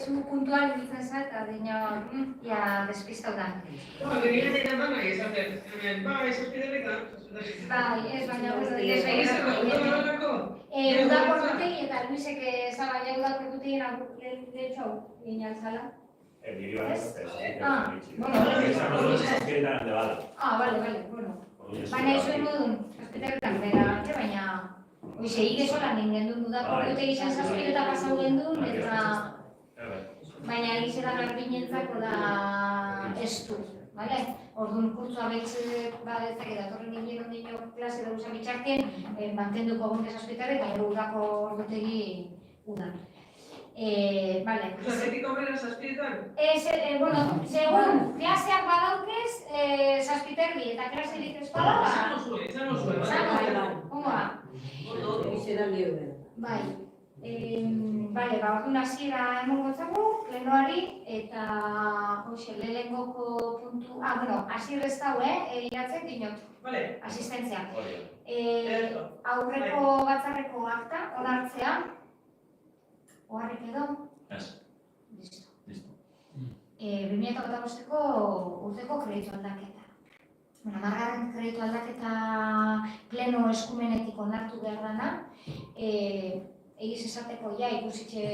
zu puntual ditzen zait, eta dina, ja, despistau da. Gire dira nahi esaten, bai, zazpiderritan. Bai, ez baina, ez begirako. Udako ordutik, eta Luisek zabaia udako ordutik, lehentxau, gine altzala. Bale, bueno. Baina ez zuen modun, zazpiterretan bera, baina Oixe, igezolan gendun dudako dute izan zazpireta pasau gendun, eta baina egizela garbinentzako da estu, bale? Orduan kurtzua behitzek badetzak edatorren nien ondino klase da usan bitxarken, mantenduko gonke zazpiterre, eta udako ordutegi udan. Bale. Zazpetiko bera zazpiretan? Bueno, segun klaseak badaukez, zazpiterri eta klaserik ez bada, Izan osue, bai. Bale, orduan hasiera emongo zagu, plenoari, eta lehenengoko puntu... hasier ez dau, iratzen dinot, asistentzia. Aurreko batzarreko akta, onartzea. Oharrik edo? Ez. Listo. 2015ko urteko kreditu aldaketa. Margarren kreditu aldaketa pleno eskumenetik onartu behar dana. Egiz esateko ikusitxe,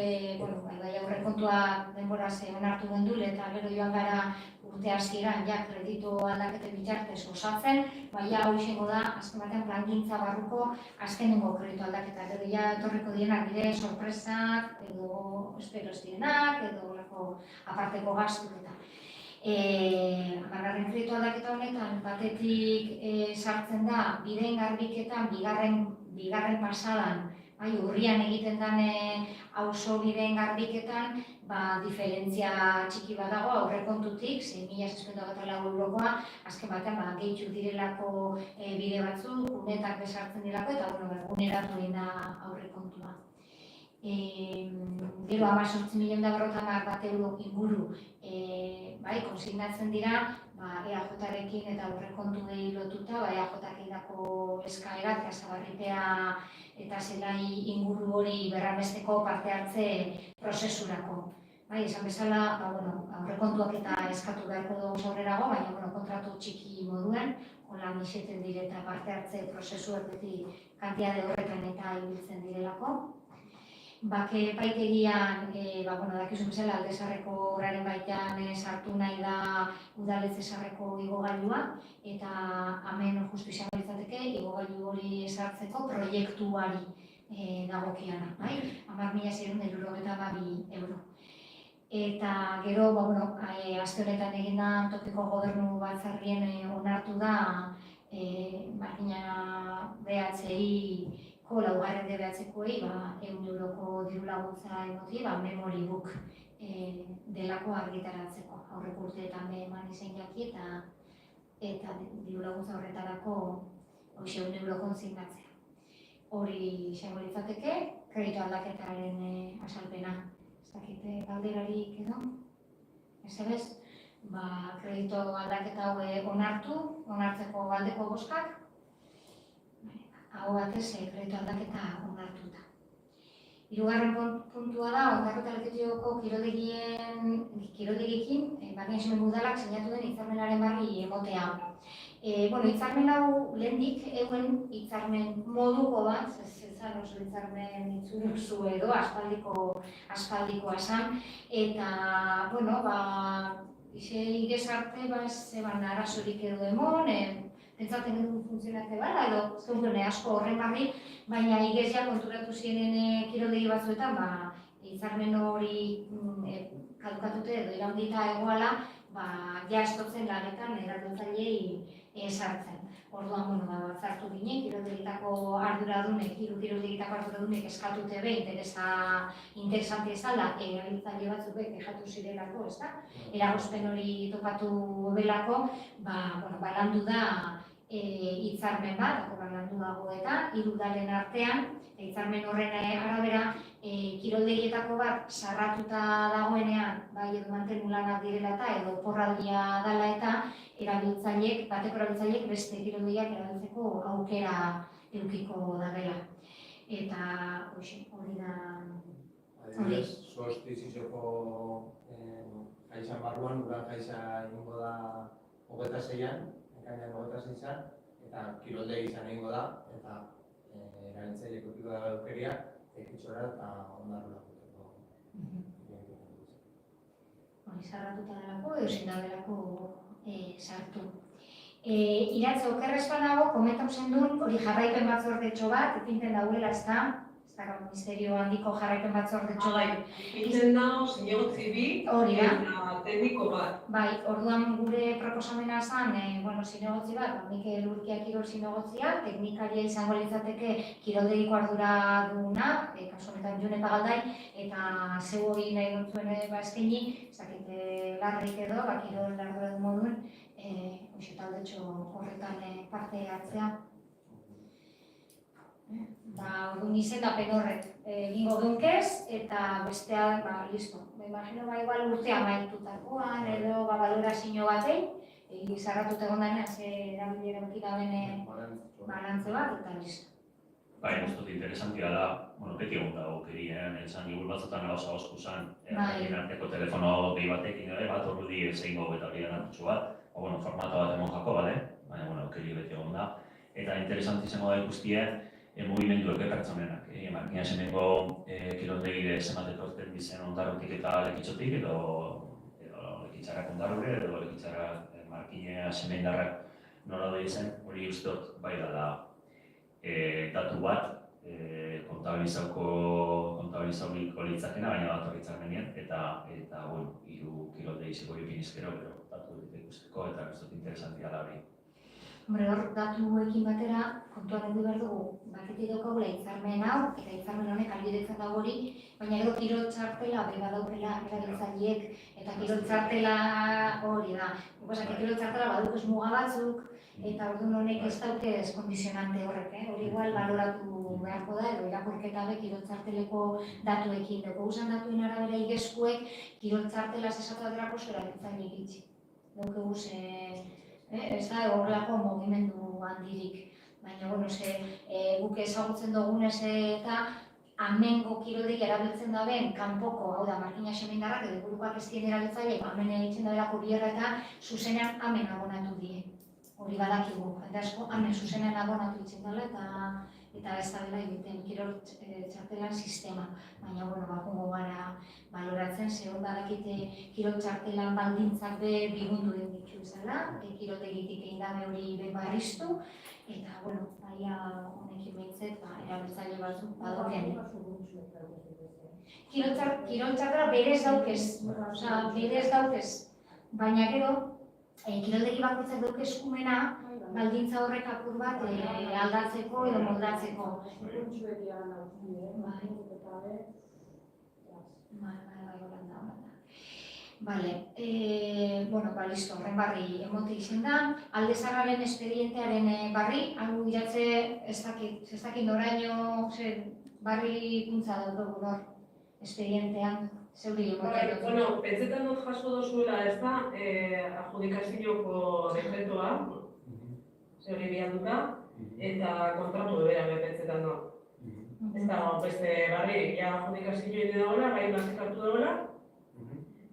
aurrekontua denboraz onartu gendul eta gero joan gara urte hasieran kreditu aldaketa bitartez osatzen, hau izango da, azken batean plangintza barruko azkenengo kreditu aldaketa. Gero etorriko dienak dire sorpresak, edo espero ez dienak, edo aparteko gastuk eta. Margarren kreditu aldaketa honetan batetik sartzen da bideen garbiketan bigarren pasadan urrian egiten den auzo bideen garbiketan diferentzia txiki bat dago aurrekontutik, 6.604 eurokoa, azken batean gehitxu direlako bide batzuk, gunetak besartzen direlako eta guneratu egin da aurrekontua. Gero 18.000.000 euro inguru konsignatzen dira EAJ-rekin eta aurrekontuei lotuta, EAJ-ak egindako eskaerak, Kasabarripea eta zelai inguru hori berramesteko parte hartze prozesurako. Esan bezala, aurrekontuak eta eskatu beharko dugu aurrerago, baina kontratu txiki moduen, hola miseten dire eta parte hartze prozesuak beti kantiade horretan eta ibiltzen direlako. Bake epaitegian, dakizun bezala, Aldezarreko obraren baitan sartu nahi da udaletxe sarreko igogailua, eta hemen justu izango litzateke igogailu hori sartzeko proiektuari dagokiana, 10.672 euro. Eta gero, aste honetan egin da tokiko gobernu batzarrien onartu da makina BHI-ko laugarren DBH-koei 100 euroko diru laguntza emoti memory book delako argitaratzeko. Aurreko urteetan eman izan jaki eta diru laguntza horretarako 100 euro konsignatzea. Hori izango litzateke, kreditu aldaketaren azalpena. Ez dakite galderarik edo? Ez ebez, kreditu aldaketa hau onartzeko aldeko boskak, hau batez kreditu aldaketa onartuta. Hirugarren puntua da, Ondarro eta Lekeitioko kiroldegikin, Barne Esmen Udalak sinatu den hitzarmenaren berri emotea. Hitzarmen hau lehendik euen hitzarmen moduko bat, zezan oso hitzarmen itzuruzu edo aspaldikoa esan, eta, igez arte, zeban arazorik edo emon, pentsatzen edo funtzionatze bala, edo zuen asko horren barri, baina igezia konturatu zienen kiroldegi batzuetan, hitzarmen hori kadukatute edo iraundita egoala, estotzen lanetan erabiltzaileei sartzen. Orduan, batzartu ginen, kiroldegietako arduradunek, kiroldegietako arduradunek eskatute be, interesante ezala, erabiltzaile batzuk kexatu zirelako, eragozpen hori topatu belako, landu da hitzarmen bat, landu dago eta, 3 udalen artean, hitzarmen horren arabera, kiroldegietako bat sarratuta dagoenean, edo mantenu lanak direla eta, edo porraldia dela eta, bateko erabiltzaileek beste kiroldegiak erabiltzeko aukera edukiko da dela. Eta hori da Adibidez, solstizioko jaizan barruan, uran jaiza egingo da 26an, ekainak 26an, eta kiroldegi izan egingo da, eta erabiltzaile kopiko da aukeria, tekitxora eta ondarrura guteko. Sarratuta delako, ezin da belako sartu. Iratze okerrez banago, komentau zendun, hori jarraipen batzordetxo bat, ipinten dauela, ez da ministerio handiko jarraipen batzordetxo bat. Ipinten dago, zinegotzi bi, eta tekniko bat. Bai, orduan gure proposamena zen, zinegotzi bat, Mikel Urkia kirol zinegotzia, teknikaria izango litzateke kiroldegiko ardura duguna, kasu honetan June Pagaldai, eta zeu hori nahi duntzuen eskaini, ez dakit larrik edo, kirol ardura du moduen, taldetxo horretan parte hartzea. Orduan izendapen horrek egingo dunkez, eta bestea, listo. Imagino, igual urtea maitutakoan edo balorazio batei, zarratuta egon denean, ze erabilera bakitaben balantze bat, eta listo. Bai, ez dut interesantia da, beti egun dago kerien, esan igul batzutan gauza osku zen, arteko telefono gehi batekin ere, bat orrudi zeingo eta bidan hartutxu bat, formato bat emon jako, baina keri beti egon da. Eta interesanti izango da ikustie, mugimenduak pertsonenak. Markina semengo kiroldegide zemateko orten dizen ondarrotik eta lekitzotik, edo lekitzarrak ondarrure, edo lekitzarrak markina semendarrak nola da izen, hori usteot bai da datu bat, kontabilizauko litzakena, baina bat horretzak genien, eta hiru kiroldegi zego jokin izkero, datu ikusteko eta usteot interesantia da hori. Hor, datuekin batera, kontuan edu behar dugu, batetik daukagula hitzarmen hau, eta hitzarmen honek albidetzen dago hori, baina gero kirol txartela, badaukela erabiltzaileek, eta kirol txartela hori da. Kirol txartela baduk ez muga batzuk, eta orduan honek ez dauke eskondizionante horrek, hori igual baloratu beharko da, edo irakurketa be kirol txarteleko datuekin. Dugu usan datuen arabera igeskuek, kirol txartela zesatu aterako zera erabiltzaileek itxi. Dugu ez da horrelako mugimendu handirik, baina guk ezagutzen dugunez eta amengo kiroldegi erabiltzen daben kanpoko, hau da, markina semendarrak edo burukoak ez dien erabiltzaile, amen egiten dabelako bierra eta zuzenean amen abonatu die. Hori badakigu, eta asko amen zuzenean abonatu itzen dela eta ez da dela egiten kirol txartelan sistema. Baina, bakungo gara baloratzen, zehon badakite kirol txartelan baldintzak be bigundu den ditu izala, kiroldegitik egin dabe hori be barriztu, eta, baina honekin behintzet, erabiltzaile batzuk badoken. Kirol txartela berez daukez, baina gero, kiroldegi bakoitzak dauke eskumena, baldintza horrek apur bat aldatzeko edo moldatzeko. Listo, horren barri emote izen da. Alde Zaharraren espedientearen barri, hau iratze ez dakit noraino barri ikuntza daudugu hor, espedientean. Pentsetan dut jaso dozuela ez da, adjudikazioko dekretua, hori bialduta, eta kontratu bebera pentsetan dut. Ez da, beste barri, adjudikazio egin dagoela, gai bazik hartu dagoela,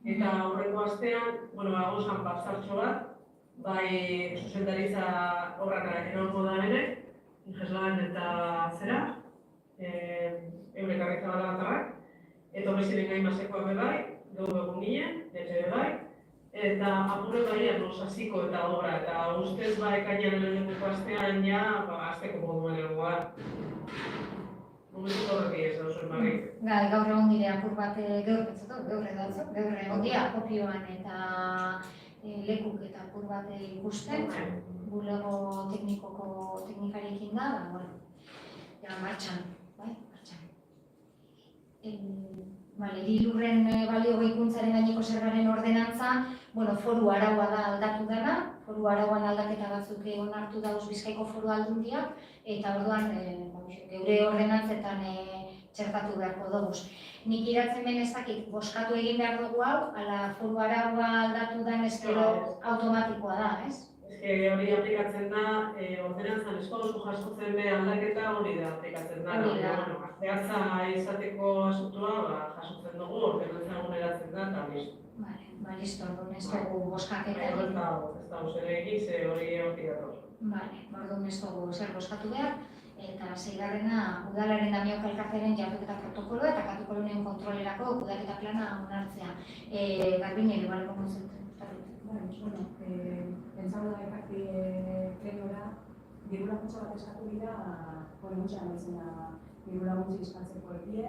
eta horrengo astean, agozan batzartxo bat, bai zuzendaritza horrak egongo da bere, Ingeslan eta zera, eurek arrizabala batarrak, eta horreziren gai masekoa bebai, dugu egun ginen, etxe bebai, eta apure baian osasiko eta obra, eta ustez ekainan lehenengo astean azteko moduan egoa. Momentu horreki ez da zuen barri. Gaur egon dire apur bat gaur egon dira kopioan eta lekuk eta apur bat ikusten, bulego teknikariekin da, martxan. Lurren balio gehikuntzaren gaineko zergaren ordenantza, foru araua da aldatu dena, foru arauan aldaketa batzuk onartu dauz Bizkaiko Foru Aldundiak, eta orduan geure ordenantzetan txertatu beharko dugu. Nik iratzen ben ez dakit, boskatu egin behar dugu hau, ala foru araua aldatu den ez gero automatikoa da, ez? Hori aplikatzen da, ordenantzan eskoduzu jasotzen be aldaketa hori da aplikatzen da. zehatza izateko asuntua, jasotzen dugu, ordenantza eguneratzen da, eta listo. Ba, listo, orduan ez dugu boskaketa Ez egin. dago zer egin, ze hori hortik dator. Orduan ez dugu zer boskatu behar. Eta seigarrena, udalaren damiok elkartearen jarduketa protokoloa eta katokolonen kontrolerako kudeaketa plana onartzea. Garbine, igual konpontzen. Bueno, pentsatu da ekarti plenora, diru laguntza bat eskatu dira, mutxan baitzen da diru laguntza eskatzeko epie,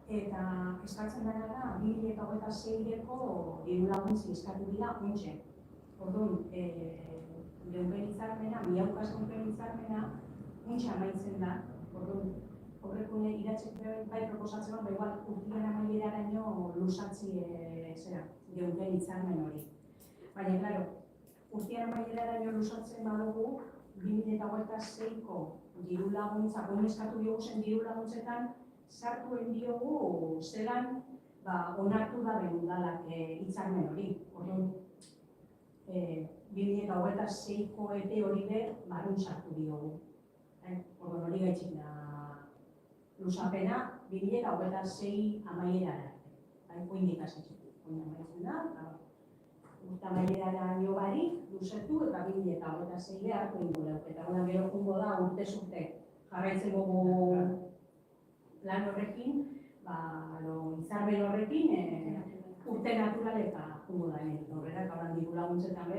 eta eskatzen dena da 2026-eko diru laguntza eskatu dira mutxe. Orduan, geunken hitzarmena, miaukas geunken hitzarmena, mutxa amaitzen da, orduan, horrekune iratzek bai proposatzen hor, igual urtien amaieraraino lusatzi geunken hitzarmen hori. Baina, klaro, urtean amaieraraino lusatzen badugu, 2026-ko diru laguntza, guen eskatu diogu zen diru laguntzetan, sartuen diogu zelan onartu da udalak hitzarmen hori. Orduan, 2026-ko epe hori be, barun sartu diogu. Orduan hori gaitxik da lusapena, 2026 amaierara. Oindik asitxik, amaitzen da, urta amaierara nio barik, luzetu eta 2026 hartu ingo leuk. Eta gona gero jungo da urte-zurte jarraitzen dugu plan horrekin, hitzarmen horrekin, urte naturaleka jungo da hemen. Horrela, kauran diru laguntzetan be,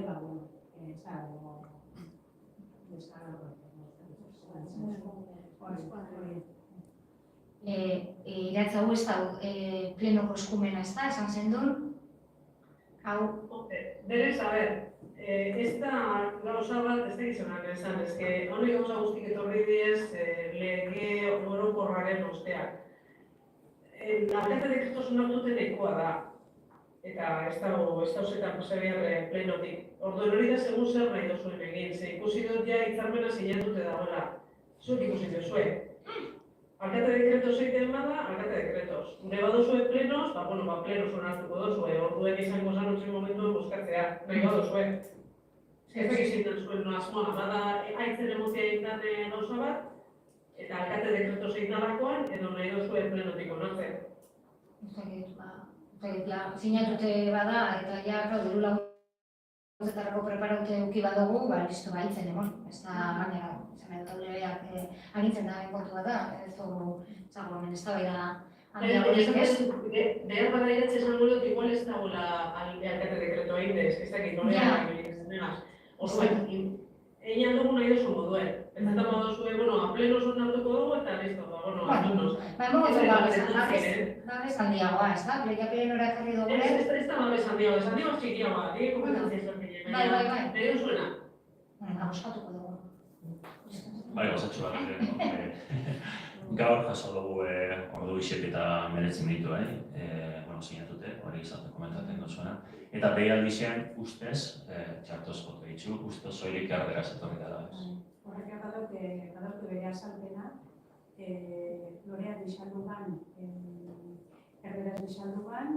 Iratza hau ez da plenoko eskumena ez da, esan zen duen. Hau, Berez, a ber, ez da gauza bat, ez da gizonak esan, ez que hori gauza guztik etorri diez lege orokorraren osteak. Alkate dekretos onartuten ekoa da, eta ez da zetan pase behar plenotik. Orduan hori da segun zer nahi duzuen egin, ze ikusi dut ja hitzarmena sinatute dagoela. Zuek ikusi duzue. Alkate dekretos egiten bada, alkate dekretos. Gure baduzue plenos, plenos onartuko duzue, orduen izango zan utzi momentuen boskatzea, nahi baduzue. Ez egiten zuen asmoa, bada haitzen emozia egiten gauza bat, eta alkate dekretos egiten alakoan, edo nahi duzue plenotik onartzen. Sinatute bada, eta ja, diru laguntzetarako preparaute uki badugu, listo, haitzen egon. Ez da, gainera, legeak agintzen da kontua da, ez dugu hemen ez da bera handiagorik ez. Behar bada iratze esan dut, igual ez dagoela alkate dekreto egin, ez dakit norean egin. Orduan, egin dugu nahi duzu moduen. Ez eta moduzue, plenos onartuko dugu eta listo, alumnos. Babes handiagoa, ez da? Plenora ekarri dugu. Ez da babes handiagoa, ez handiagoa txikiagoa, kompetentzia ezberdinen. Bai. Nahi duzuena. Boskatuko dugu. Bai, gozatxo bat, gaur jaso dugu ordu isek eta 19 minutu, sinatute, hori izate komentatzen duzuena. Eta behi aldizien ustez, txartoz bote ditzu, ustez soilik erderaz etorri dara. Horrek badauke bere azalpena, loreak bizaldugan, erderaz bizaldugan,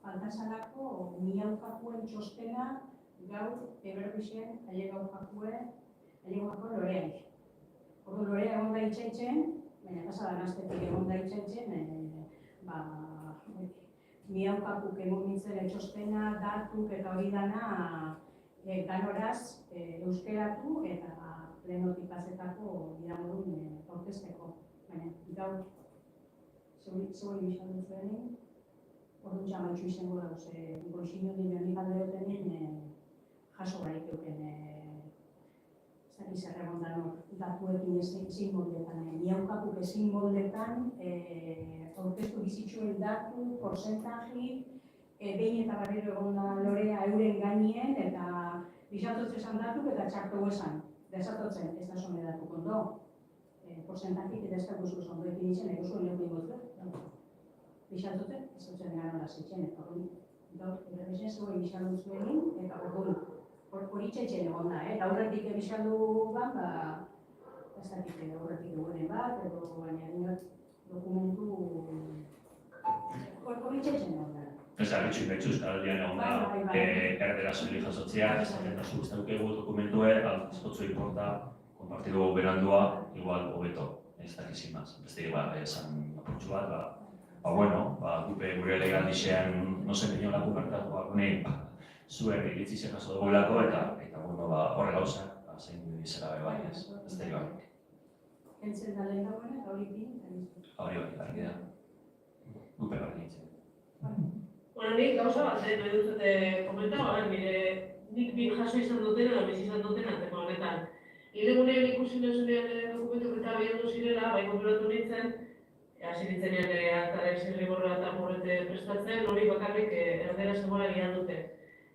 faltazalako miaukakuen txostena gaur eberbizien ailegauko loreak. Ordu lorea egon da itxaitzen, baina pasadan astetik egon da itxaitzen, miaukakuk egon nintzen txostena, datuk eta hori dana ganoraz euskeratu eta plenotik pasetako diramodun aurkezteko. Baina gaur, zegoen bizaldu zuenin, orduan txamaitxu izango dauz, goizino dinen ikalde duten jaso barik euken zerregondan datuekin ezin moldetan, miaukakuk ezin moldetan aurkeztu bizitzuen datu, porzentaji, behin eta barriro egon da lorea euren gainien eta bizatotzen esan datuk eta txartu esan. Desatotzen ez da zone datu kondo, porzentajik eta ez da guztu zondo ekin izan, eguzuen lehuk ingotu. Bizatotzen ez dutzen egan hola zitzen, eta hori gaur eberbizien zegoen bizaldu zuenin eta hori txetxen egon da, eta aurretik bizaldu ban, ez dakit aurretik egonen bat, edo baina dinot dokumentu hori txetxen egon da. Ez arritxu betxuz, aldean egon da, erdera soilik jasotzeak, esaten da zuztaukegu dokumentue, askotzu importa, konpartidu berandua, igual hobeto. ez dakizin maz. Beste esan apurtxu bat, bueno, gupe gure legaldizean nozen inolako gertatu bakunein, zuen iritzi zekazo dugulako eta bueno, horre gauzak, zein izera bai, ez da iban. Entzen da lehen dagoen eta hori pin, eta biztu. Hori garri da. Gupe garri nintzen. Bueno, nik gauza bat, nahi dut komenta, nik bi jaso izan dutena, da izan dutena, tema honetan. Hilegunean ikusi nezunean dokumentuk eta abiatu zirela, bai konturatu nintzen, hasi nintzenean altaren zirriborra eta morrete prestatzen, hori bakarrik erdera zegoela gian dute.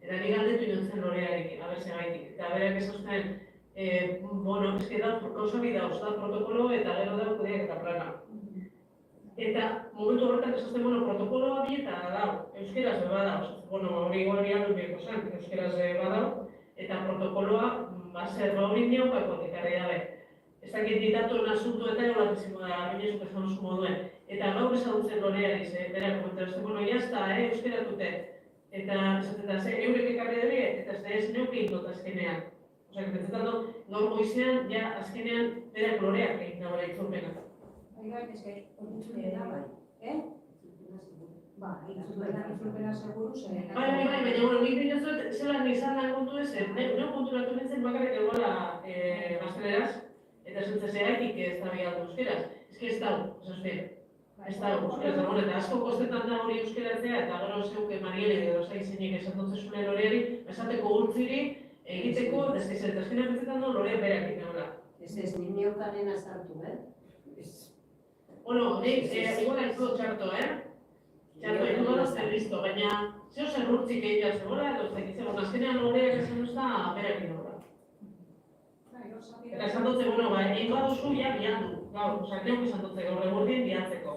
Eta nik galdetu nintzen lorearekin, abezegaitik. Eta berak esozten, bueno, eski da, gauza bi dauz, da protokolo eta gero da kudeak eta plana. Eta momentu horretan esozten, bueno, protokoloa bi eta dau, euskeraz beba dauz. Bueno, hori igual bialdu bieko zen, euskeraz beba dau, eta protokoloa, zer hori nion paikotik dabe. Ez dakit ditatu nasuntu eta egolat izango da, binezuk ez dauzko moduen. Eta gaur ezagutzen loreari, berak komentatu, bueno, jazta, euskeratute. Eta eurek ekarri dure, eta ez neuke indot azkenean. Osa, pentsetatu, gaur goizean, ja azkenean, berak loreak egin dagoela itzulpena. Bai, hori itzulpena da, bai, itzulpena seguru, Bai, baina, bueno, nik dinozuet, zelan izan lan kontu ez, neu konturatu nintzen bakarrik egola gazteleraz, eta zentzezeratik ez da bialdu euskeraz. Ez que ez dago, ez dago euskeraz dago, eta asko kostetan da hori euskeratzea, eta gero zeuke Mariele edo zaizenik esan dutzezune loreari, esateko urtziri, egiteko, eta azkenean pentsetan du lorea berak itegoela. Ez niokanen azartu, Bueno, nik, igual aizko txarto, Txarto egin badazte listo, baina zeo zer urtzik egin behar zegoela, edo ez dakitzen, azkenean loreak esan duzta berak itegoela. Eta esan dutze, bueno, egin baduzu ja bialdu, gaur, neuk esan dutze gaur egurdien bialtzeko.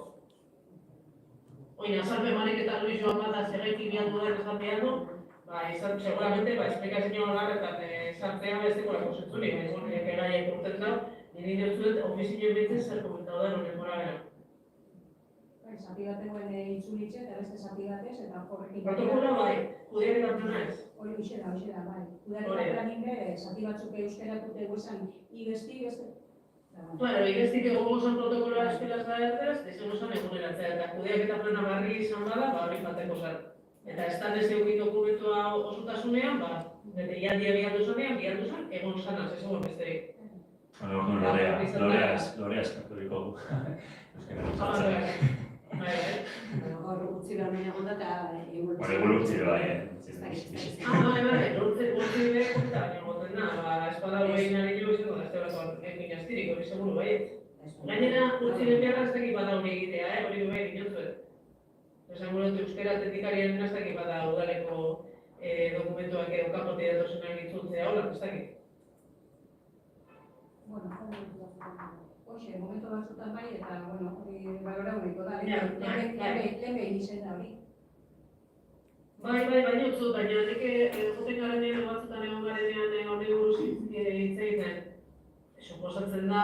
Oina, azalpe Marik eta Luis joan bat da zerretik bialdu da ez da bialdu, seguramente, esplikazio agarretan sartzea besteko lako zentzuri, egaiak urten da, nire diozuet ofizioen betzen zer komentau da noren gora gara. Zati bategoen itzulitxe eta beste zati batez, eta horrekin... Protokoloa bai, kudeak eta plana ez. Hori bixera, bai. Kudeak eta planin be, zati batzuk euskeratute guezan igesti, beste... Claro, igeztik egongo zen protokoloa eskelaz da ez, dezen osan eguneratzea, eta kudeak eta plana barri izan bada, hori falteko zen. Eta ez da ezeukin dokumentua osotasunean, bete ialdia bialdu zen, egon zanaz, ez egon besterik. Lorea eskarturiko du. Hor utzi behar nuen egon da eta Egun utzi bai, Urtzi behar konta, egoten da, espada hori nari jo izango da, ez dut egin astirik, hori seguru baiet. Gainera, urtziren beharra ez dakit bada hori egitea, hori du behar inotzuet. Esan gure euskera atletikariaren ez dakit bada udaleko dokumentuak edo kapoti datosenak itzultzea, hola, ez dakit. Hoxe, momentu batzutan bai, eta, hori balora horiko da, lehen behin izen da hori. Baina utzut, baina nik joten garenean batzutan egon garenean hori buruz hitz egiten. Suposatzen da,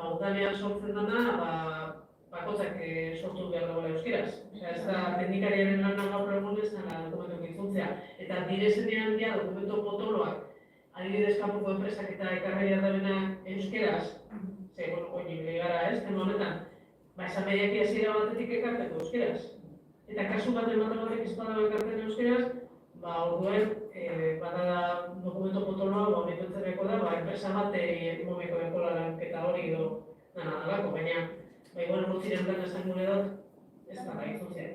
udalean sortzen dena, bakotzak sortu behar dagoela euskeraz. Ez da, teknikariaren lanak gaur egun ez da dokumentuak itzultzea. Eta direzenean ja dokumento potoloak, adibidez kanpoko enpresak eta ekarri jardabenak euskeraz, oini gara ez, tema honetan, esan mediaki hasiera batetik ekarteko euskeraz. Eta kasu bat ematen batek espada ekartzen euskeraz, orduen, bada dokumento potoloa, hori pentsereko da, enpresa bat momeko ekola lanketa hori edo dana dalako, baina urtziren plan esan gure dut, ez da gaitzuntzea.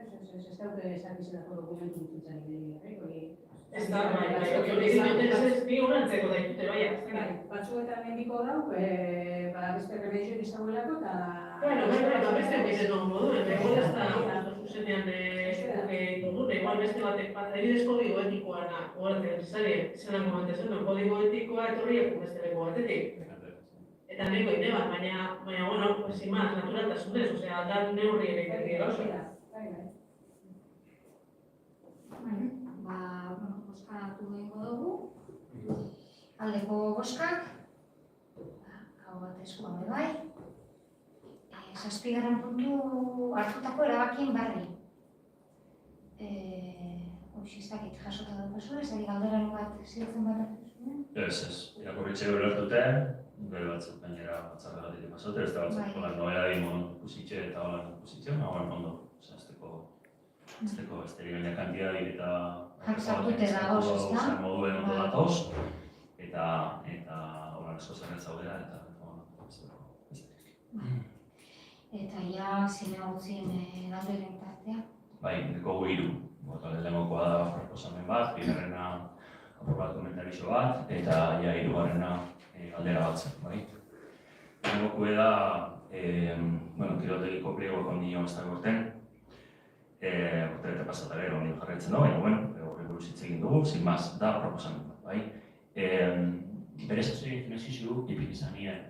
Ez daute esan izanako dokumentu dutuzan hori. Ez da, ez bi horantzeko daitute, baina. Batzuetan mendiko dau, beste remedioen izagoelako eta... Beste egiten dugu moduen, egon ez da zuzenean igual beste batek bat, adibidez kodigo etikoa zelan komentezen duen, kodigo etikoa etorriak beste leko batetik. Eta nahiko ineban, baina, sin más, naturaltasunez, da neurri ere ikerri gauza. Boskatu egingo dugu. Aldeko boskak. Hau bat eskuan bai. 7. puntu hartutako erabakien barri. Hoxe ez dakit jasota daukazu, ez ari galderan bat zirtzen bat hartu zuen? Ez, irakurritxe ulertute, Gero batzuk gainera batzarregatik pasaute, ez da batzuk hola nobedade ikusitxe eta hola ikusitxe, ondo, azteko esteri gaina kantidadik eta sartute dagoz, ezta? moduen ondo datoz, eta hola asko zerren zaudera, eta Eta ja, zine gutzien dauderen tartea. Bai, dekogu 3. Lehenengokoa da proposamen bat, bigarrena aprobatu komentarixo bat, eta ja 3. Galdera batzuk, bai. Lehenengokoa da, kiroltegiko pliegoak ondio ez da gorten, urte pasatare ondio jarraitzen da, baina, horri buruz hitz egin dugu, sin más, da proposamen bat, bai. Berez ez egin finanzizu, ipin izan nien,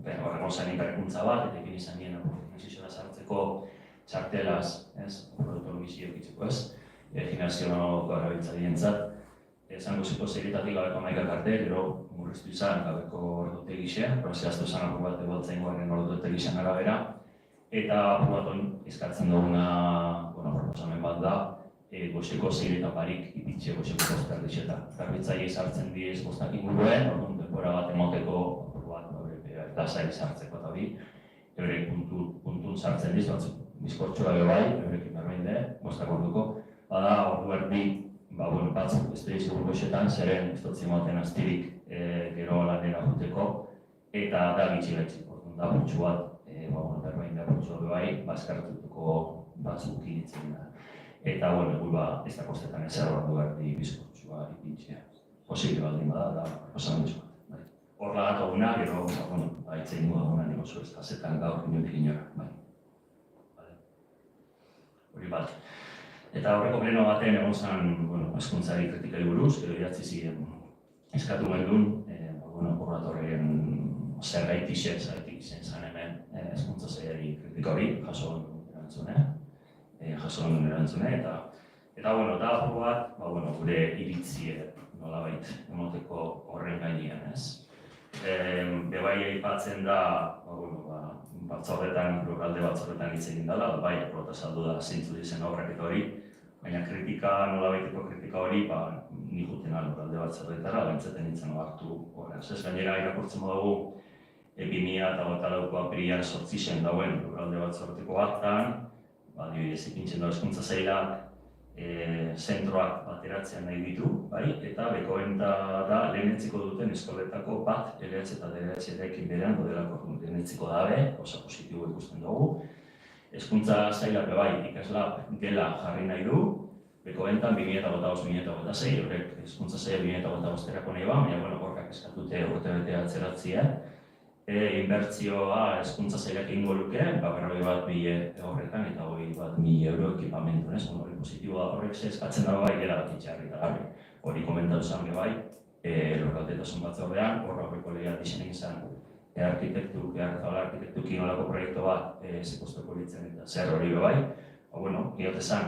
horregon zain ikerkuntza bat, eta ipin izan nien finanzizioa sartzeko txartelaz, produktu homizioak itzeko ez, finanzionoko erabiltzaientzat, zango ziko serietatik gabeko 11 karte, gero murriztu izan gabeko ordute gixean, pero zehaztu izan aprobatu egotzen goaren ordute gixean arabera, eta aprobatuan eskatzen duguna proposamen bat da, goxeko serietaparik ipitxe goxeko bostak gixetan. Garbitzaile sartzen diez bostak inguruen, orduan denbora bat emoteko eta zail sartzeko eta bi, eurek puntun sartzen diz, batzuk bizkortxoa bai, eurekin berbeinde, bostak orduko, bada ordu erdi, batzuk espedizi burgoxetan, zeren iztotzi moten aztirik gero lanera juteko, eta da bitxiletxik, da putxu bat, berbein da putxu bai, bazkartutuko batzuk iditzen da. Eta, ez da kostetan ezer ordu erdi bizkortxua ipintxea. Posible baldin bada, da pasan bizko. Horla gatoguna, gero, itzen ingo duguna niko zu ez kasetan gaur inondik inora. Hori bat. Eta horreko pleno baten egon zen, hezkuntzari kritikari buruz, gero idatzi ziren eskatu gendun, horretorren zergaitixek zaitik izen zen hemen hezkuntza sailari kritika hori, jaso erantzune, eta da apur bat, gure iritzie nolabait emoteko horren gainean, ez? Bebai aipatzen da, lurralde batzorretan hitz egin dela, bai, aprobatu saldu da zeintzu dizen obrak eta hori, baina nolabaiteko kritika hori, nik jutena lurralde batzorretara, bentsaten nintzen hartu horrez. Ez gainera irakurtzen dugu 2008ko apirian 8 dauen lurralde batzorreteko batan, adibidez ipintzen da hezkuntza sailak zentroak bateratzean nahi ditu, eta bekoenta da lehenetziko duten eskoletako bat LH eta DLH erekin berean dodelako lehenetziko dabe, oso positibo ikusten dugu. Hezkuntza sailak ikaslab gela jarri nahi du, bekoentan 2005-2006, horrek hezkuntza sailak 2005-erako nahi ba, baina horkak eskatute urtebete atzeratzea. Inbertzioa hezkuntza sailak egingo luke, 40.000 horretan eta 20.000 euro ekipamentu, hori positiboa horrek eskatzen dago gela bat itxarri eta garri. Hori komentatu zen lurraldetasun batzordean, horreko legea disenek izan arkitektukin olako proiektu bat zikosteko litzen eta zer hori bai. Giote zen,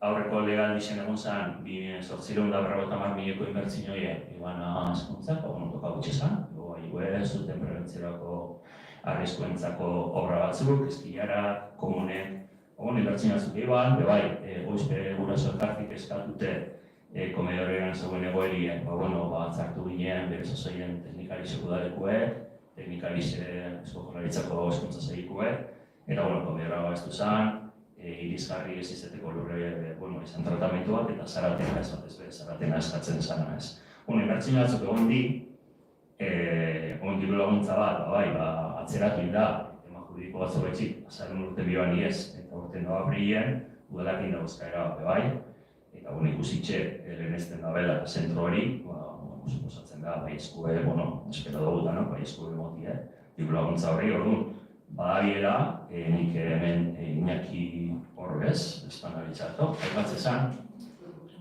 aurreko legal disen egon zen 850.000 inbertzinoi ibana hezkuntzak, toka gutxe zen, zuten prebentziorako arriskuentzako obra batzuk, eskilara, komunek, inbertzina zuk iban, goizpe guraso elkartik eskatute komedorrean zegoen egoeri, atzartu ginen bere zozoien teknikari sekudalekuek, teknikari esko jorlaritzako hezkuntza segikuek, eta komedorra gaiztu zen, irizgarri ez izeteko lurre izan tratamentuak eta zaratena ez batez bere, zaratena eskatzen zana ez. Inbertzina batzuk egon di, diru laguntza bat, atzeratu da, tema juridiko batzu betxik, azaren urte bioan iez, eta urte noa brillen, udalakin dauzkaera bai, eta ikusitxe lehenezten dabela zentro hori, suposatzen da, eskue, espero dugutan, eskue moti, diru laguntza horri, orduan, badabiela, nik hemen Iñaki Horrez, espanaritzarto, aipatzezan,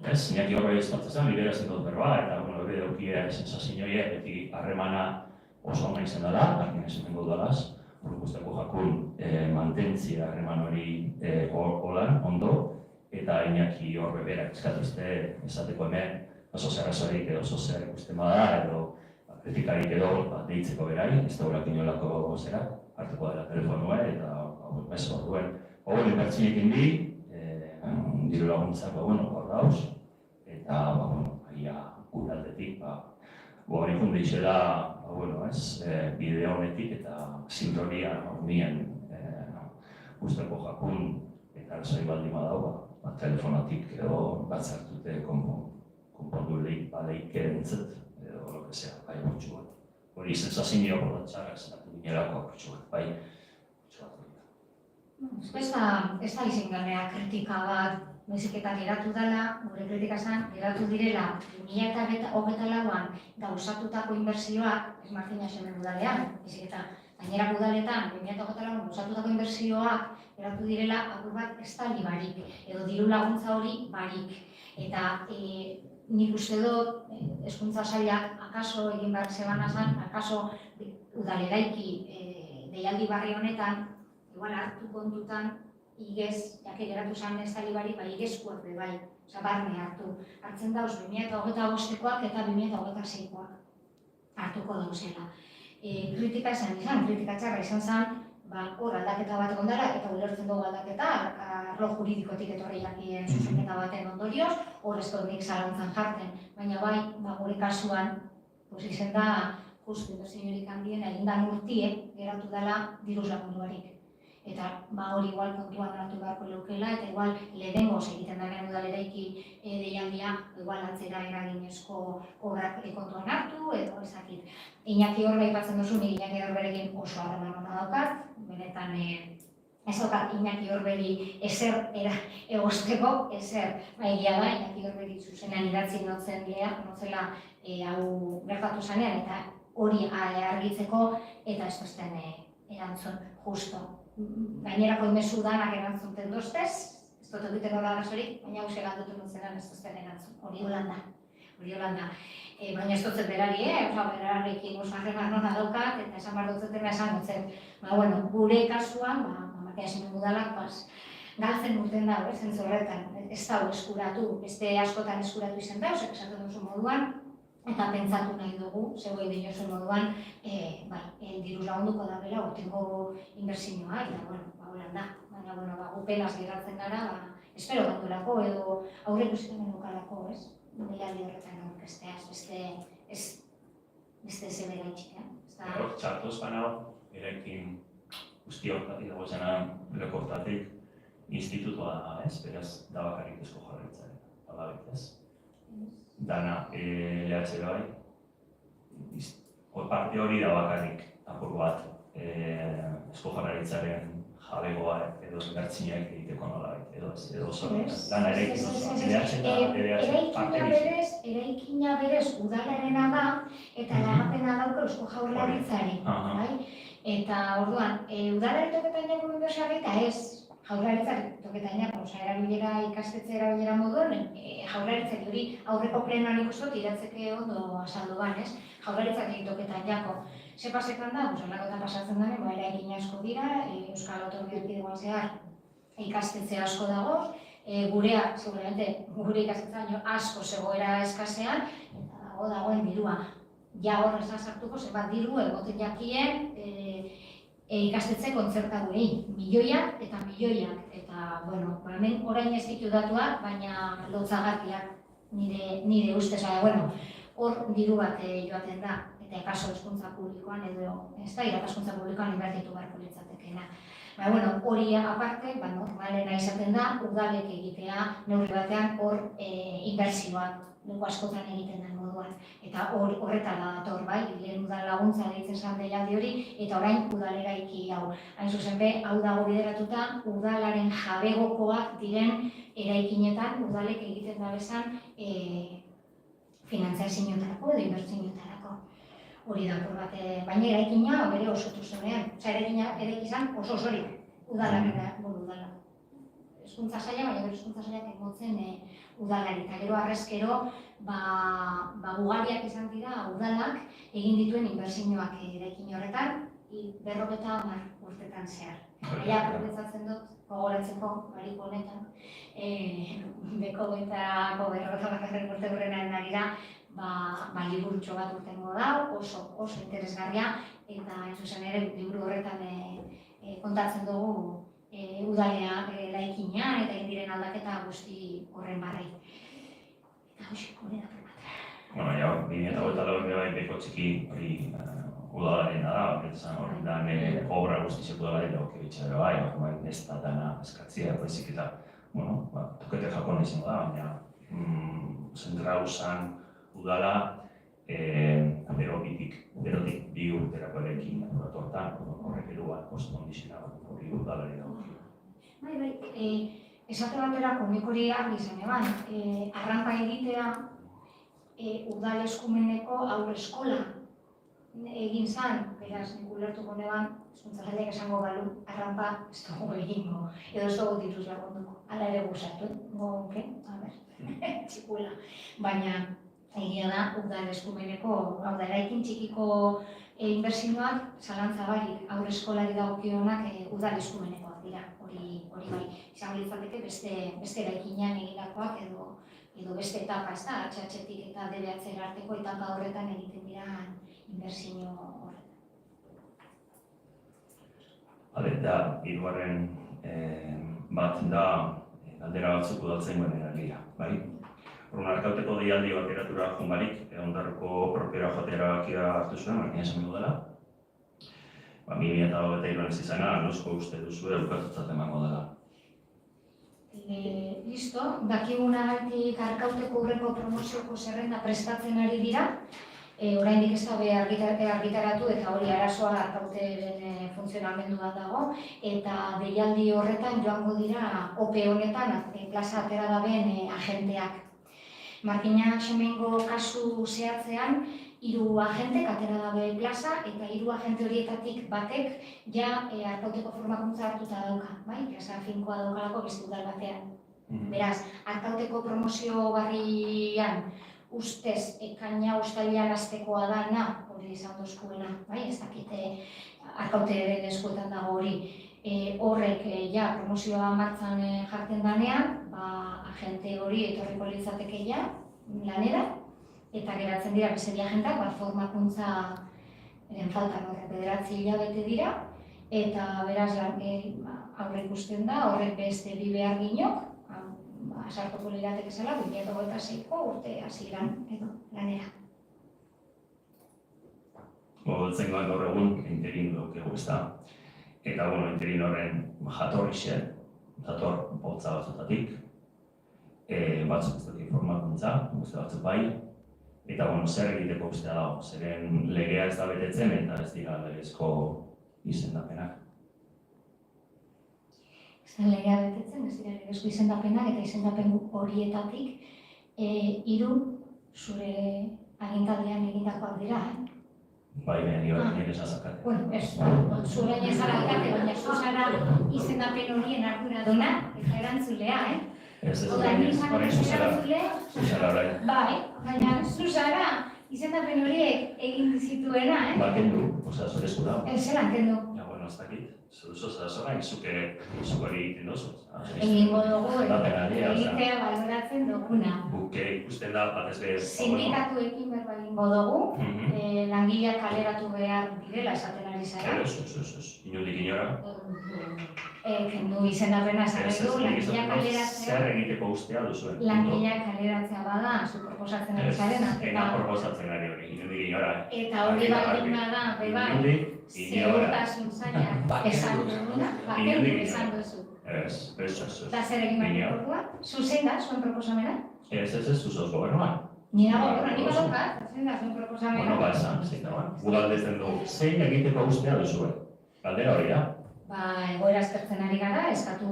Iñaki Horrez espantzezan, liberazen dut berba, eta hori daukie sensazioa beti harremana oso ona izan dela, argin esan dalaz, guztako jakun mantentzia harreman hori holan, ondo, eta Iñaki Horre berak eskatuzte esateko hemen oso zerrazorik edo oso zer ikusten bada, edo kritikarik edo deitzeko berai, ez da horak inolako zera, hartuko dela telefonua, eta meso orduen. Inbertzinekin di, diru laguntzak hor dauz, eta gure aldetik Hori fundizela, bideo honetik eta ziurroria hornien usteko jakun eta alzai baldin badau, telefonatik edo batzartute konpondu baleik entzat, edo lo que sea, bai gutxu bat. Hori sensazio borratxarrak zenatu ginerako gutxu bat, bai gutxu bat. Ez da izengarria kritika bat, baizik eta geratu dela, gure kritika zen, geratu direla 2024an gauzatutako inbertsioak, ez Martina Xemen udalean, baizik eta gainerako udaletan 2024an gauzatutako inbertsioak geratu direla apur bat estali barik, edo diru laguntza hori barik. Eta nik uste dut, hezkuntza sailak akaso egin behar zebana zen, akaso udaleraiki deialdi barri honetan, igual hartu kontutan, igez, jake geratu zen estali barik, igezkoak be bai, barne hartu. Hartzen dauz 2025koak eta 2026koak hartuko dauzela. Kritika izan, kritika txarra izan zen, hor aldaketa bat gondara, eta ulertzen dugu aldaketa, arlo juridikotik etorri jakien zuzenketa baten ondorioz, hor ez dut nik zalantzan jartzen, baina bai, gure kasuan, izen da, justu inbertsiorik handien egindan urtiek geratu dela diruz lagunduarik. Eta hori igual kontuan hartu beharko leukela, eta igual lehenengoz egiten daren udaleraiki deialdia, igual atzera eraginezko obrak kontuan hartu, edo ezakit. Iñaki Horbe aipatzen duzu, nik Iñaki Horberekin oso harreman ona daukat, benetan ez daukat Iñaki Horberi ezer egosteko, ezer. Egia da, Iñaki Horberi zuzenean idatzi notzela hau gertatu zanean, eta hori argitzeko, eta ez duzten erantzun justo. Gainerako imesu danak erantzunten doztez, ez dut egiten hori arazorik, baina hau segaldutu nutzenan ez duzten erantzun. Hori Holanda. Baina ez dutzen berari, berarekin oso harreman hona daukat, eta esan behar dutzen esan dutzen. Gure kasuan, Martina Xemen udalak, galtzen urten dago, zentzu horretan, ez dago eskuratu, beste askotan eskuratu izan dago, esaten duzu moduan, eta pentsatu nahi dugu, zegoen dinosu moduan, diruz lagunduko da bela, urtengo inbertsioa, eta Holanda. Baina, gupenaz geratzen gara, espero gandurako, edo aurreko zinen dukalako, ez? Deialdi horretan aurkesteaz, beste zebera itxik, Txartoz bana, erekin guztiok dago zenan lekortatik institutua da, ez? Beraz, da bakarrik esko jarritzaren, alabek, ez? Dana, lehatze bai, parte hori da bakarrik apur bat esko jarraritzaren jabegoa edo inbertsiak egiteko nolabait, edo zorra. Dana eraikin oso, lehatzen da, parte bizi. Eraikina berez udalarena da, eta lagapena dauka Eusko Jaurlaritzari. Eta orduan, udalari toketan jago inbertsioak eta ez, Jaurlaritzari toketan jago, erabilera ikastetxe erabilera moduan, Jaurlaritzari hori aurreko plenoan ikustot iratzeke ondo azaldu ban, ez? Jaurlaritzari toketan jago. Ze pasetan da, alakotan pasatzen daren, eraikin asko dira, Euskal Autonomia Erkidegoan zehar ikastetxe asko dago, gurea, seguramente, gure ikastetxe asko zegoera eskasean, eta dagoen dirua. Ja hor esan sartuko, zenbat diru, egoten jakien ikastetxe kontzertatuei, milioiak eta milioiak. Eta, hemen orain ez ditu datuak, baina lotzagarriak nire ustez, hor diru bat joaten da. Eta kaso hezkuntza publikoan edo, ez da, irakaskuntza publikoan inbertitu beharko litzatekeena. Hori aparte, normalena izaten da, udalek egitea, neurri batean hor inbertsioak, dugu askotan egiten den moduan. Eta horretara dator, lehen udal laguntza deitzen zan deialdi hori, eta orain udaleraiki hau. Hain zuzen be, hau dago bideratuta, udalaren jabegokoak diren eraikinetan, udalek egiten dabezan finantzazioetarako edo inbertsioetarako. Hori da, baina eraikina bere osotu zenean. Eraikina izan oso osorik, udalak. Hezkuntza saila, baina bere hezkuntza sailak emotzen udalari. Eta gero arrezkero, ugariak izan dira udalak egin dituen inbertsioak eraikin horretan, 50 urtetan zehar. Baina, aprobetzatzen dut, gogoratzeko, bariko honetan, beko goitako 50 urte horrenaren arira, liburutxo bat urtengo da, oso interesgarria, eta zuzen ere liburu horretan kontatzen dugu udalea eraikina eta egin diren aldaketa guzti horren barri. Eta hoxe, hori da. Bueno, ja, 2024 bai beko txiki hori udalaren da, hori da, obra guztizeko udalaren daukibitxe ere bai, orduan ez da dana eskatzia, baizik eta, bueno, tukete jakona izango da, baina zentrauzan udala berotik 2 urterako erekin apuratu hortan, horrek edua, kondizioa hori udalari daukio. Bai, esate baterako nik hori argi zen eban, arranpa egitea udal eskumeneko aurre eskola egin zen, beraz, nik ulertuko neban, hezkuntza sailak esango balu, arranpa ez dugu egingo, edo ez dugu dituz lagunduko, hala ere gusatu, gonke, a ber, txikuela, baina egia da, udal eskumeneko, hau da, eraikin txikiko inbertsioak zalantza barik aurre eskolari dagokionak udal eskumenekoak dira, hori bai, izango litzateke beste eraikinean egitakoak edo beste etapa, ez da, HH-tik eta DBH arteko etapa horretan egiten dira inbertsio horretan. Da, hirugarren bat da, galdera batzuk udaltzen guen eragia, bai? Horren arkauteko deialdi bateratura joan barik, ondarroko propera joatera bakia hartu zuen, markin esan dugu dela. 2023an ez izana, nosko uste duzu eukatutzat emango dela. Listo, dakigunagatik arkauteko urreko promozioko zerrenda prestatzen ari dira. Oraindik ez da argitaratu eta hori arazoa arkauteren funtzionamendua dago. Eta deialdi horretan joango dira OPE honetan plaza atera daben agenteak. Markina Xemengo kasu zehatzean, 3 agentek atera dabe plaza eta 3 agente horietatik batek ja arkauteko formakuntza hartuta dauka, bai? Plaza finkoa daukalako beste udal batean. Beraz, arkauteko promozio barrian ustez ekaina uztailean hastekoa dana, hori izan dozkuena, bai? Ez dakite arkauteren eskuetan dago hori. Horrek ja promozioa martxan jartzen danean, agente hori etorriko litzateke ja lanera, eta geratzen dira beste bi agentak, formakuntza faltan horrek 9 hilabete dira, eta beraz aurre ikusten da, horrek beste 2 beharginok, sartuko lirateke zela, 2026ko urte hasieran edo lanera. Zengoan gaur egun interin dugu ez da. Eta, interin horren jatorrixe, dator botza batzutatik, batzuk ez dut informakuntza, guzti batzuk bai, eta, zer egiteko ustea dago, zeren legea ez da betetzen eta ez dira legezko izendapenak. Ez da legea betetzen, ez dira legezko izendapenak eta izendapen horietatik 3 zure agintaldian egindakoak dira, Bai, nire esazakate. Zure ezara alkate, baina zuzara izendapen horien arduraduna eta erantzulea, Ez, orain zuzara orain. Bai, baina zuzara izendapen horiek egin dizituena, Kendu, zure esku da. Zelan kendu. Ez dakit, zuzo orain, zuke hori egiten dozu. Egingo dugu, egitea baloratzen duguna. Buke ikusten da, batez behar. Sindikatuekin berba egingo dugu, langileak kaleratu behar direla esaten ari zara. Inundik inora. Kendu izendapena esan du, langileak kaleratzea. Zer egiteko ustea duzuen. Langileak kaleratzea bada, zu proposatzen ari zarena. Ena proposatzen ari hori, inundik inora. Eta hori baldin bada, bebai, segurtasun zaila esan duguna, kendu esan duzu. Ez. Eta zer egin behar ordua? Zuzen da, zuen proposamena? Ez, zuzoz gobernuan. Nire gobernuan, nire daukat, zuzen da, zuen proposamena. Esan, zein da, gudaldezen dugu, zein egiteko ustea duzuen. Galdera hori da. Egoera aztertzen ari gara, eskatu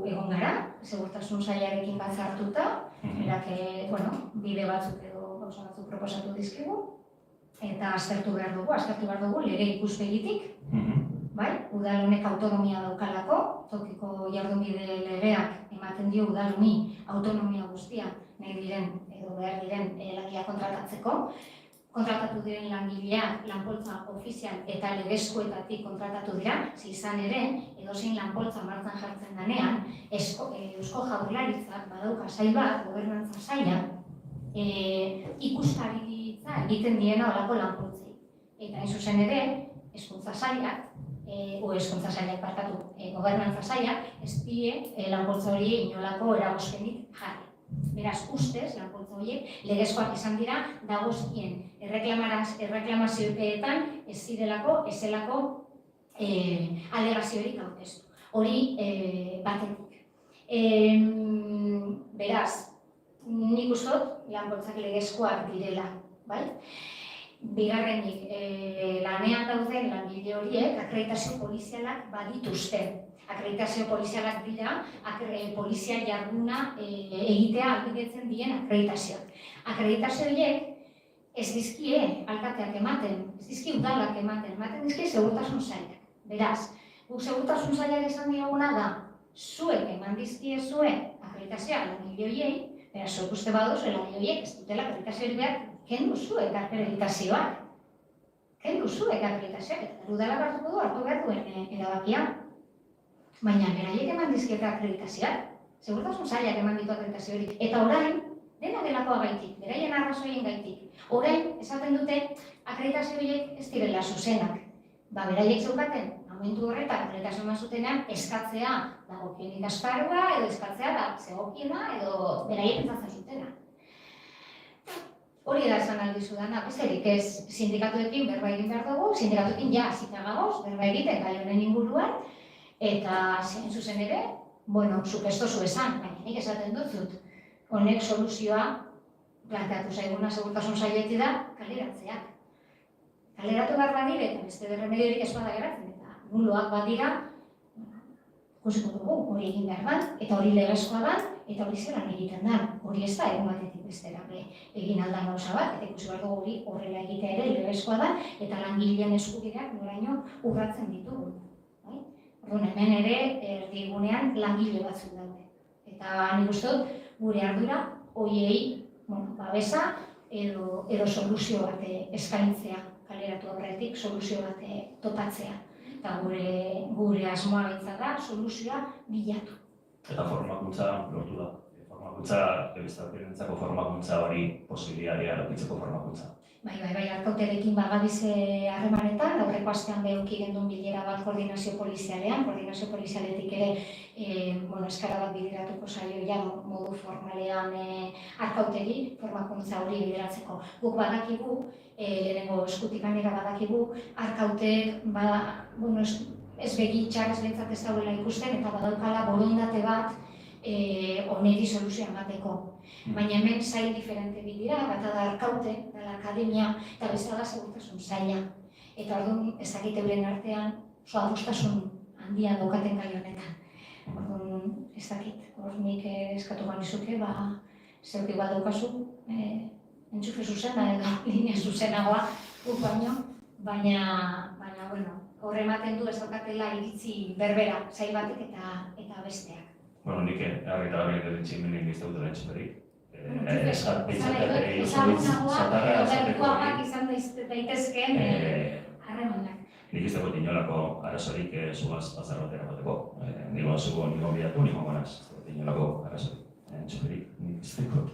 egon gara, segurtasun zailarekin bat zartuta, berak, bide batzuk edo gauza batzuk proposatu dizkigu, eta aztertu behar dugu, lege ikuspegitik, bai, udal honek autonomia daukalako, tokiko jardunbide legeak ematen dio udal honi autonomia guztia nahi diren edo behar diren langileak kontratatzeko. Kontratatu diren langileak lanpoltza ofizial eta legezkoetatik kontratatu dira, izan ere, edozein lanpoltza martxan jartzen denean, Eusko Jaurlaritzak badauka sail bat, gobernantza saila, ikuskaritza egiten diena horako lanpoltzei. Eta hain zuzen ere, hezkuntza sailak, gobernantza sailak, ez die lanpoltza hori inolako eragozpenik jarri. Beraz, ustez, lanpoltza horiek, legezkoak izan dira, dagozkien erreklamazioetan ez zelako alegaziorik aurkeztu. Hori batetik. Beraz, nik ustot, lanpoltzak legezkoak direla, bai? Bigarrenik, lanean dauden langile horiek akreditazio polizialak badituzte. Akreditazio polizialak dira, polizia jarduna egitea ahalbidetzen dien akreditazioak. Akreditazio horiek ez dizkie alkateak ematen, ez dizkie udalak ematen dizkie segurtasun sailak. Beraz, guk segurtasun sailak esan dioguna da, zuek eman dizkiezue akreditazioa langile horiei, beraz, zuek uste baduzu langile horiek ez dutela akreditazioa behar, kendu zuek akreditazioak. Kendu zuek akreditazioak, eta udalak hartu behar duen erabakia. Baina, beraiek eman dizkieta akreditazioak, segurtasun sailak eman ditu akreditazio hori. Eta orain, dena delakoa gaitik, beraien arrazoien gaitik. Orain, esaten dute, akreditazio horiek ez direla zuzenak. Beraiek zeukaten, momentu horretan, akreditazio eman zutenean, eskatzea dagokien ikasparua, edo eskatzea da zegokiena, edo beraiek pentsatzen zutena. Hori da esan aldizu dana, besterik ez sindikatuekin berba egin behar dugu, sindikatuekin ja hasita gagoz, berba egiten gai honen inguruan, eta zein zuzen ere, zuk ez dozu esan, baina nik esaten dut, honek soluzioa planteatu zaiguna segurtasun sailetik da kaleratzeak. Kaleratu behar badire, eta beste berremediorik ez bada geratzen, eta nuloak badira, ikusiko dugu, hori egin behar da, eta hori legezkoa da, eta hori zelan egiten da. Hori ez da, egun batetik bestera egin aldan gauza bat, eta ikusi behar dugu hori horrela egitea ere legezkoa da, eta langileen eskubideak noraino urratzen ditugu. Hemen ere, erdigunean langile batzuk daude. Eta nik uste dut, gure ardura, horiei babesa edo soluzio bat eskaintzea, kaleratu horretik, soluzio bat topatzea. Eta gure asmoa bintza da, soluzioa bilatu. Eta formakuntza lortu da. Formakuntza, formakuntza hori posibilidaria erokitzeko formakuntza. Bai, arkauterekin bagabize harremanetan, aurreko astean behuki gendun bilera bat koordinazio polizialean, koordinazio polizialetik ere eskara bat bideratuko zaio ja modu formalean arkautegi formakuntza hori bideratzeko. Guk badakigu, lehenengo eskutik gainera badakigu, arkautek ez begitxak, ez behintzat ez dauela ikusten, eta badaukala borondate bat oneri soluzioa emateko. Baina hemen sail diferente dira, bata da arkaute, da akademia, eta bezala segurtasun saila. Eta orduan ezakite euren artean, adostasun handia daukaten gai honetan. Orduan ezakit, nik eskatu ganizuke, zeuk igual daukazu, entxufe zuzena edo linea zuzenagoa guk baino, baina horre ematen du ez daukatela iritzi berbera, sail batek eta besteak. Nik argita ditzi menin izteutu da entzuperik. Ezagunagoak izan daitezkeen harremanak. Nik ez dagoet inolako arazorik zugaz bazar batera bateko. Nigo zugo nigo bidatu, nigo ganaz. Ez dagoet inolako arazorik entzuperik, nik ez dagoet.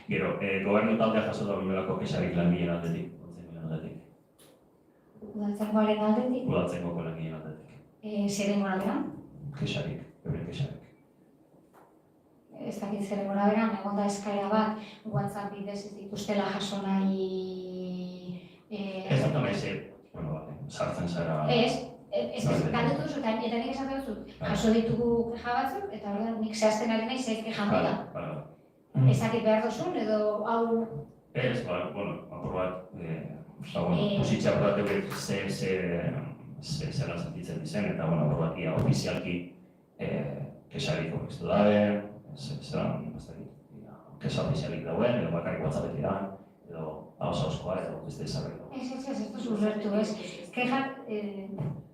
Gero, gobernu taldea jaso da inolako kesarik langileen aldetik. Udaltzengoaren aldetik? Udaltzengoko langileen aldetik. Zeren gora beran? Kesarik, euren kesarik. Ez dakit zeren gora beran, egon da eskaera bat, WhatsApp bidez ez dituztela jaso nahi... Ez dut nahi sartzen zara... Ez galdetu duzu, eta nik esaten dut, jaso ditugu keja batzuk, eta orduan nik zehazten ari nahi zeiz kejan dira. Ez dakit behar duzun, edo hau... Ez, apur bat, positzea bat euk zelan sentitzen dizen, eta apur bat ia ofizialki kesarik aurkeztu dabe, zelan, kesa ofizialik dauen, edo bakarrik WhatsAppetik da, edo hausa-hauskoa, edo beste izarrik dago. Ez duz ulertu, ez. Kejak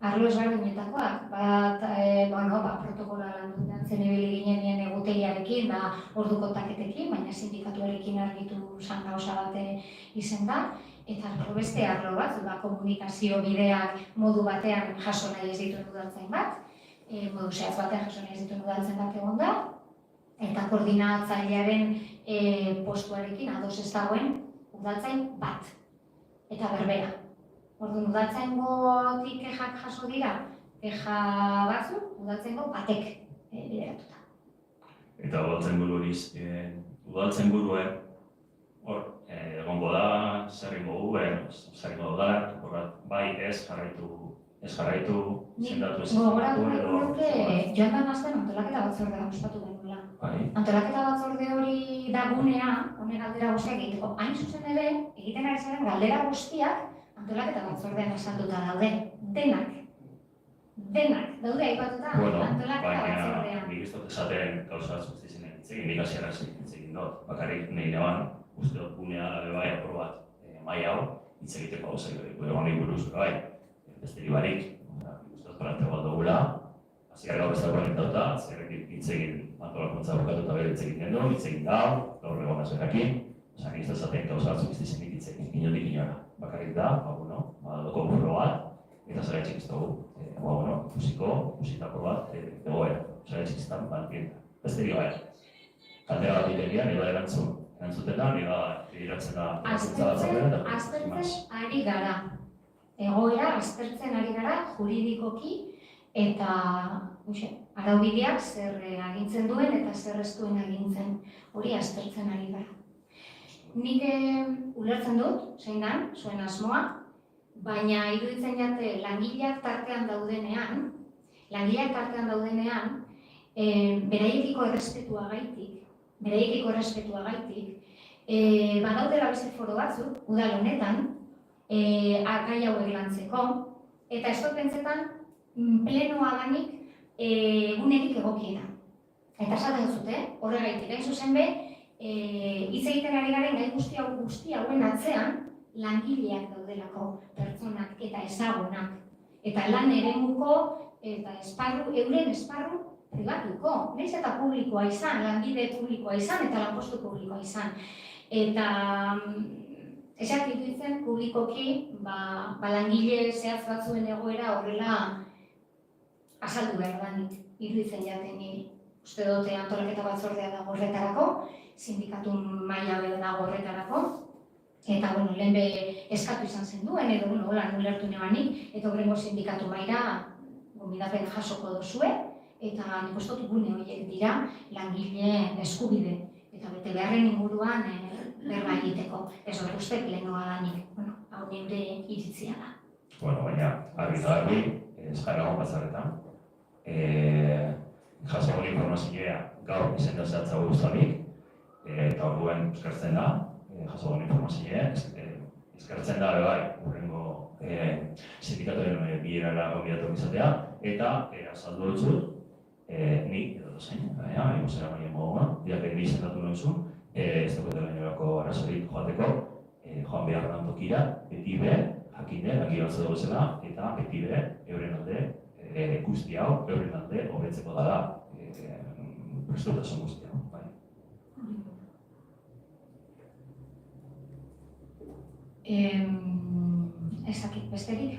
arlo ezberdinetakoak, protokola landutzen ibili ginen egutegiarekin, orduko taketekin, baina sindikatuarekin argitu zan gauza bat izen da, eta beste arlo bat, komunikazio bideak modu batean jaso nahi ez dituen udaltzain bat, modu zehaz batean jaso nahi ez dituen udaltzain bat egon da, eta koordinatzailearen postuarekin ados ez dagoen udaltzain bat, eta berbera. Orduan, udaltzaingotik kexak jaso dira, kexa batzuk, udaltzaingo batek bideratuta. Eta udaltzen buruen, hor, egongo da, zer ingo guen, zer ingo da, bai ez jarraitu, zendatu Gogoratu nuke, joan da nazten antolaketa batzordea ospatu genuela. Antolaketa batzorde hori da gunea, honen galdera guztiak egiteko. Hain zuzen ere, egiten ari zaren galdera guztiak antolaketa batzordean azalduta daude. Denak daude aipatuta antolaketa batzordean. Nik ez dut esaten gauza batzuk zizenen itzegin, nik hasiera itzegin dut. Bakarrik nahi neban, uste dut gunea bai apur bat mai hau, hitz egiteko hau egon buruz bai. Besteri barik, uste dut planteo bat dugula, hasiak gaur ez dagoen entauta, zerrekin hitz egin antolakuntza bukatuta bere hitz egiten du, hitz egin dau, gaur egon azerakin, esan ez da zaten gauza batzuk iztezenik hitz egin, inondik inora. Bakarrik da, doko burro bat, eta zara etxik ez dugu, ikusitako bat, egoera, zara etxik ez da, besteri bai. Kaldera bat itegian, eba erantzutetan, eba egiratzen da Aztertzen ari gara. Egoera, aztertzen ari gara juridikoki eta araubideak zer agintzen duen eta zer ez duen agintzen hori aztertzen ari gara. Nik ulertzen dut, zein dan, zuen asmoa, baina iruditzen jate langileak tartean daudenean, beraiekiko errespetua gaitik, badaudela beste foro batzuk, udal honetan, gai hauek lantzeko, eta ez dut pentsetan plenoa ganik egunerik egokiena. Eta esaten zute, horregaitik, hain zuzen be, hitz egiten ari garen gai guzti hauen atzean langileak daudelako pertsonak eta ezagunak. Eta lan eremuko eta euren esparru pribatuko, nahiz eta publikoa izan, lanbide publikoa izan eta lanpostu publikoa izan. Eta esak ituitzen publikoki langile zehatz batzuen egoera horrela azaldu behar danik, iruditzen jaten niri. Uste dute antolaketa batzordea dago horretarako, sindikatu maila dago horretarako, eta lehen eskatu izan zen duen, edo holan ulertu nebanik, eta horrengo sindikatu maila gonbidapen jasoko duzue, eta nik uste dut gune horiek dira langileen eskubide, eta bete beharren inguruan berba egiteko, ez hori uste plenoa danik, hau neure iritzia da. Baina, argi, eskarago batzarretan, jasoko informazioa gaur izenda zehatza guztanik, eta orduen eskertzen da, jasoko informazioa, eskertzen da bai, urrengo sindikatoren bilerara gonbidatu izatea, eta azaldu dut, nik edo zein, egozera baina moduan, diak egin izendatu nozun, ez duketela inorako arazorik joateko, joan behar dan tokira, beti be, jakinde, langile batzu dugu zela, eta beti be, euren alde, guzti hau, euren alde, hobetzeko dela, prestutasun guzti hau. Ezakit besterik,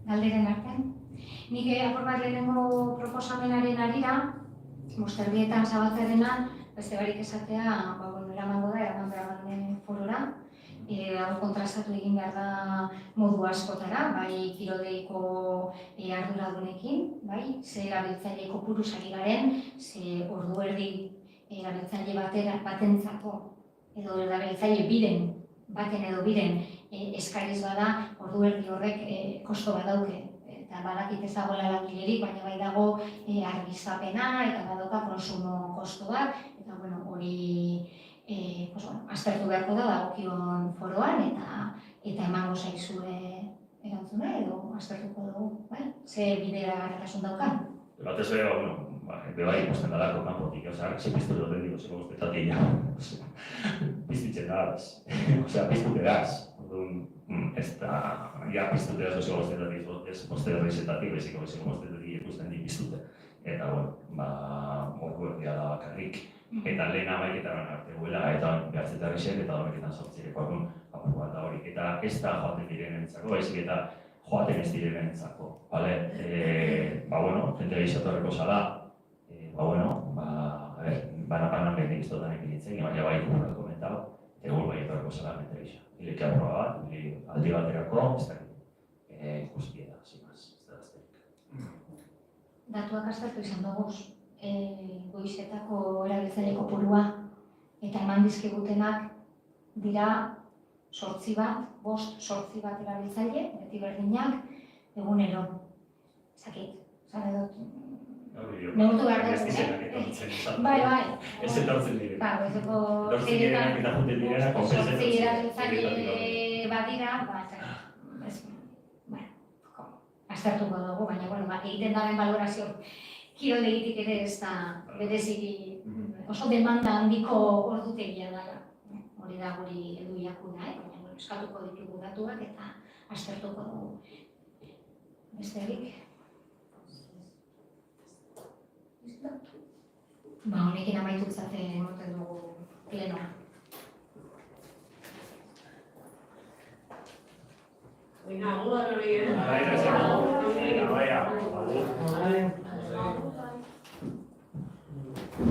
galderen artean. Nik apur bat lehenengo proposamenaren arira, mosterdietan zabaltzarena, beste barik esatea, eramango da, eraman behar den forora, hau kontrastatu egin behar da modu askotara, bai kiroldeiko arduradunekin, bai, ze erabiltzaile kopuruz ari garen, ze ordu erdi erabiltzaile batentzako, edo erabiltzaile baten edo biren eskariz bada, ordu erdi horrek kosto bat dauke. Eta badakit ez dagoela langilerik, baina bai dago argizapena eta badauka konsumo kosto bat, eta hori aztertu beharko da dagokion foroan eta emango zaizue erantzuna edo aztertuko dugu, bai? Ze bidea garritasun daukan? Batez bai ikusten dalako kanpotik, ze piztu dut den digozeko gozpetatik, piztitzen da, piztu edaz. Ez da, piztu edaz oso gozpetatik, ez poste horreizetatik, beziko gozpetatik ikusten di piztute. Eta, ordu erdia da bakarrik. Eta lehen amaiketan arte guela, eta behartzetan esek, eta amaiketan sortzireko apur bat da hori. Eta ez da joaten direnentzako, baizik eta joaten ez direnentzako. Jente gehiatorreko zala, banan behin egiztotan egin ditzen, baina bai gurrak komentau, egur bai etorreko zala jente gehiago. Ileke aproba bat, aldi baterako, ez da guztieta, zimaz, ez da azterik. Datuak aztertu izan dugu, goizetako erabiltzaile kopurua eta eman dizkigutenak dira 8 bat, 5-8 bat erabiltzaile, beti berdinak, egunero. Zakit, zan edot, neurtu behar dugu. Bai. Ez etortzen dire. Ezeko Dortzen direnak eta juten direnak, sortzi erabiltzaile badira, aztertuko dugu, baina egiten daren balorazio kiroldegitik ere ez da bereziki oso demanda handiko ordutegia dela. Hori da guri edu jakuna, baina eskatuko ditugu datuak eta aztertuko dugu. Besterik? Honekin amaitutzat emoten dugu plenoa. Venga, agur hori, Bai,